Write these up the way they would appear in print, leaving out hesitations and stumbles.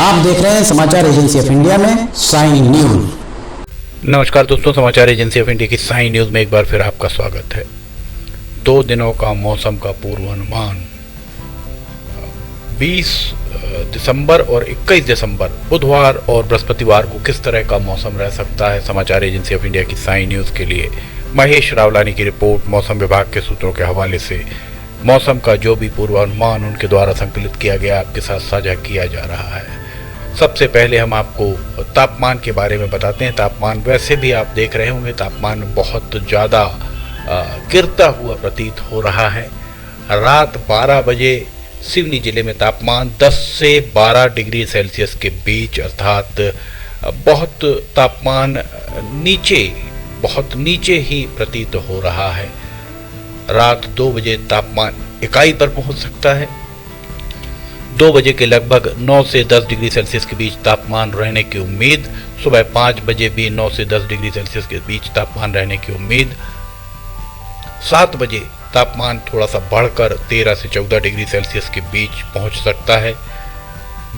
आप देख रहे हैं समाचार एजेंसी ऑफ इंडिया में साइन न्यूज। नमस्कार दोस्तों, समाचार एजेंसी ऑफ इंडिया की साइन न्यूज में एक बार फिर आपका स्वागत है। 2 दिनों का मौसम का पूर्वानुमान 20 दिसंबर और 21 दिसंबर बुधवार और बृहस्पतिवार को किस तरह का मौसम रह सकता है। समाचार एजेंसी ऑफ इंडिया की साइन न्यूज के लिए महेश रावलानी की रिपोर्ट। मौसम विभाग के सूत्रों के हवाले से मौसम का जो भी पूर्वानुमान उनके द्वारा संकलित किया गया आपके साथ साझा किया जा रहा है। सबसे पहले हम आपको तापमान के बारे में बताते हैं। तापमान वैसे भी आप देख रहे होंगे, तापमान बहुत ज़्यादा गिरता हुआ प्रतीत हो रहा है। रात 12 बजे सिवनी जिले में तापमान 10 से 12 डिग्री सेल्सियस के बीच, अर्थात बहुत तापमान बहुत नीचे ही प्रतीत हो रहा है। रात 2 बजे तापमान इकाई पर पहुंच सकता है। 2 बजे के लगभग 9 से 10 डिग्री सेल्सियस के बीच तापमान रहने की उम्मीद। सुबह 5 बजे भी 9 से 10 डिग्री सेल्सियस के बीच तापमान रहने की उम्मीद। 7 बजे तापमान थोड़ा सा बढ़कर 13 से 14 डिग्री सेल्सियस के बीच पहुंच सकता है।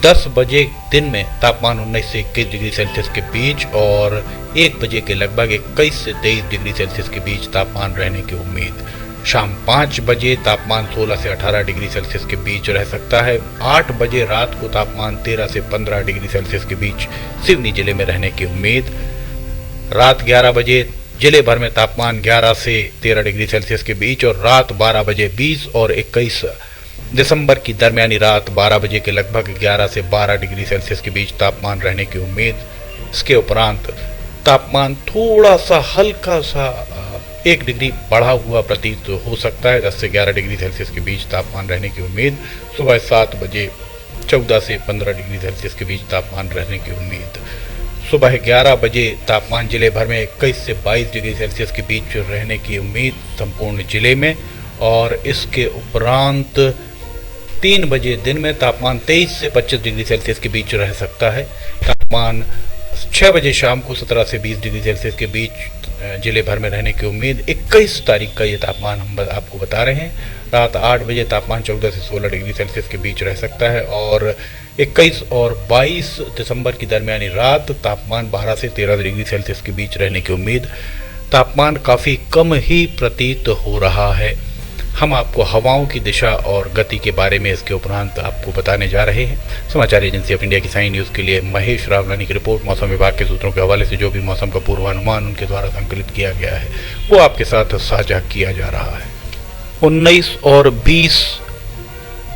10 बजे दिन में तापमान 19 से 21 डिग्री सेल्सियस के बीच और 1 बजे के लगभग 21 से 23 डिग्री सेल्सियस के बीच तापमान रहने की उम्मीद। शाम 5 बजे तापमान 16 से 18 डिग्री सेल्सियस के बीच रह सकता है। 8 बजे रात को तापमान 13 से 15 डिग्री सेल्सियस के बीच सिवनी जिले में रहने की उम्मीद। रात 11 बजे जिले भर में तापमान 11 से 13 डिग्री सेल्सियस के बीच और रात 12 बजे 20 और 21 दिसंबर की दरमियानी रात 12 बजे के लगभग 11 से 12 डिग्री सेल्सियस के बीच तापमान रहने की उम्मीद। इसके उपरांत तापमान थोड़ा सा हल्का सा 1 डिग्री बढ़ा हुआ प्रतीत हो सकता है। 10 से 11 डिग्री सेल्सियस के बीच तापमान रहने की उम्मीद। सुबह 7 बजे 14 से 15 डिग्री सेल्सियस के बीच तापमान रहने की उम्मीद। सुबह 11 बजे तापमान जिले भर में 21 से 22 डिग्री सेल्सियस के बीच रहने की उम्मीद संपूर्ण जिले में। और इसके उपरांत 3 बजे दिन में तापमान 23 से 25 डिग्री सेल्सियस के बीच रह सकता है। तापमान 6 बजे शाम को 17 से 20 डिग्री सेल्सियस के बीच जिले भर में रहने की उम्मीद। 21 तारीख का ये तापमान हम आपको बता रहे हैं। रात 8 बजे तापमान 14 से 16 डिग्री सेल्सियस के बीच रह सकता है और 21 और 22 दिसंबर की दरमियानी रात तापमान 12 से 13 डिग्री सेल्सियस के बीच रहने की उम्मीद। तापमान काफ़ी कम ही प्रतीत हो रहा है। हम आपको हवाओं की दिशा और गति के बारे में इसके उपरांत आपको बताने जा रहे हैं। समाचार एजेंसी ऑफ इंडिया की साइन न्यूज़ के लिए महेश रावलानी की रिपोर्ट। मौसम विभाग के सूत्रों के हवाले से जो भी मौसम का पूर्वानुमान उनके द्वारा संकलित किया गया है वो आपके साथ साझा किया जा रहा है। 19 और 20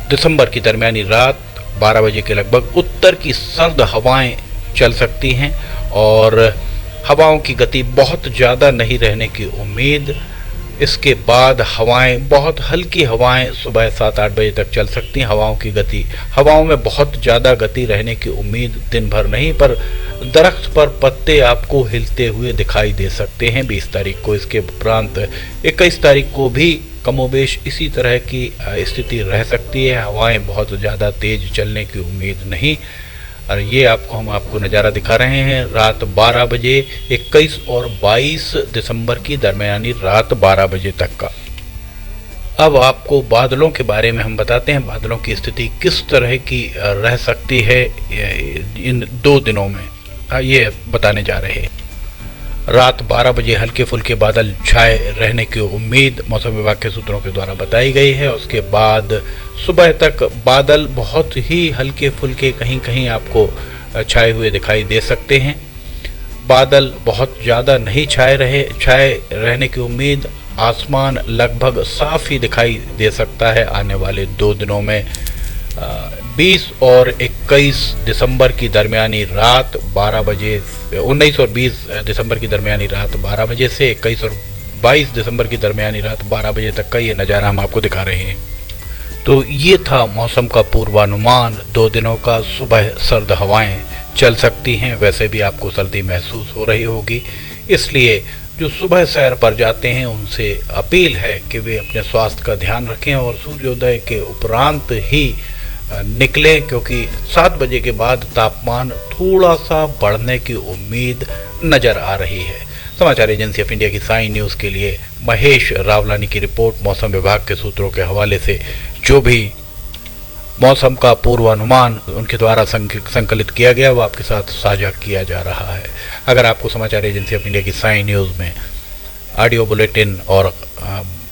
दिसंबर की दरमियानी रात 12 बजे के लगभग उत्तर की सर्द हवाएं चल सकती हैं और हवाओं की गति बहुत ज़्यादा नहीं रहने की उम्मीद। इसके बाद हवाएं बहुत हल्की हवाएं सुबह 7-8 बजे तक चल सकती हैं। हवाओं में बहुत ज़्यादा गति रहने की उम्मीद दिन भर नहीं, पर दरख्त पर पत्ते आपको हिलते हुए दिखाई दे सकते हैं 20 तारीख को। इसके उपरांत 21 तारीख को भी कमोबेश इसी तरह की स्थिति रह सकती है। हवाएं बहुत ज़्यादा तेज चलने की उम्मीद नहीं। और ये हम आपको नज़ारा दिखा रहे हैं रात 12 बजे 21 और 22 दिसंबर की दरमियानी रात 12 बजे तक का। अब आपको बादलों के बारे में हम बताते हैं। बादलों की स्थिति किस तरह की रह सकती है इन 2 दिनों में, ये बताने जा रहे हैं। रात 12 बजे हल्के फुल्के बादल छाए रहने की उम्मीद मौसम विभाग के सूत्रों के द्वारा बताई गई है। उसके बाद सुबह तक बादल बहुत ही हल्के फुल्के कहीं कहीं आपको छाए हुए दिखाई दे सकते हैं। बादल बहुत ज़्यादा नहीं छाए रहने की उम्मीद। आसमान लगभग साफ ही दिखाई दे सकता है आने वाले 2 दिनों में। 20 और 21 दिसंबर की दरमियानी रात 12 बजे 19 और 20 दिसंबर की दरमियानी रात 12 बजे से 21 और 22 दिसंबर की दरमियानी रात 12 बजे तक का ये नज़ारा हम आपको दिखा रहे हैं। तो ये था मौसम का पूर्वानुमान। 2 दिनों का सुबह सर्द हवाएं चल सकती हैं। वैसे भी आपको सर्दी महसूस हो रही होगी, इसलिए जो सुबह सैर पर जाते हैं उनसे अपील है कि वे अपने स्वास्थ्य का ध्यान रखें और सूर्योदय के उपरांत ही निकलें, क्योंकि 7 बजे के बाद तापमान थोड़ा सा बढ़ने की उम्मीद नज़र आ रही है। समाचार एजेंसी ऑफ इंडिया की साइन न्यूज़ के लिए महेश रावलानी की रिपोर्ट। मौसम विभाग के सूत्रों के हवाले से जो भी मौसम का पूर्वानुमान उनके द्वारा संकलित किया गया, वो आपके साथ साझा किया जा रहा है। अगर आपको समाचार एजेंसी ऑफ इंडिया की साई न्यूज़ में ऑडियो बुलेटिन और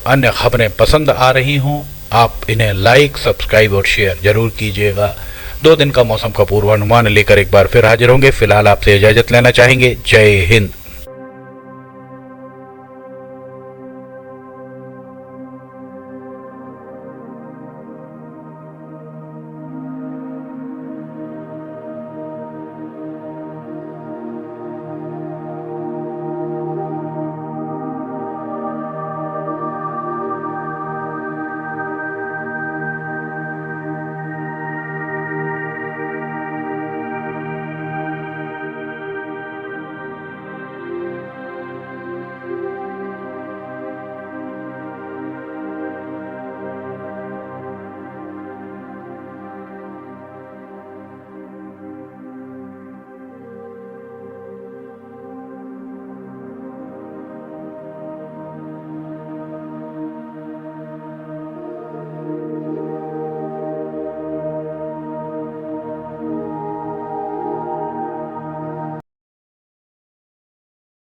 अन्य खबरें पसंद आ रही हों, आप इन्हें लाइक, सब्सक्राइब और शेयर जरूर कीजिएगा। 2 दिन का मौसम का पूर्वानुमान लेकर एक बार फिर हाजिर होंगे। फिलहाल आपसे इजाजत लेना चाहेंगे। जय हिंद।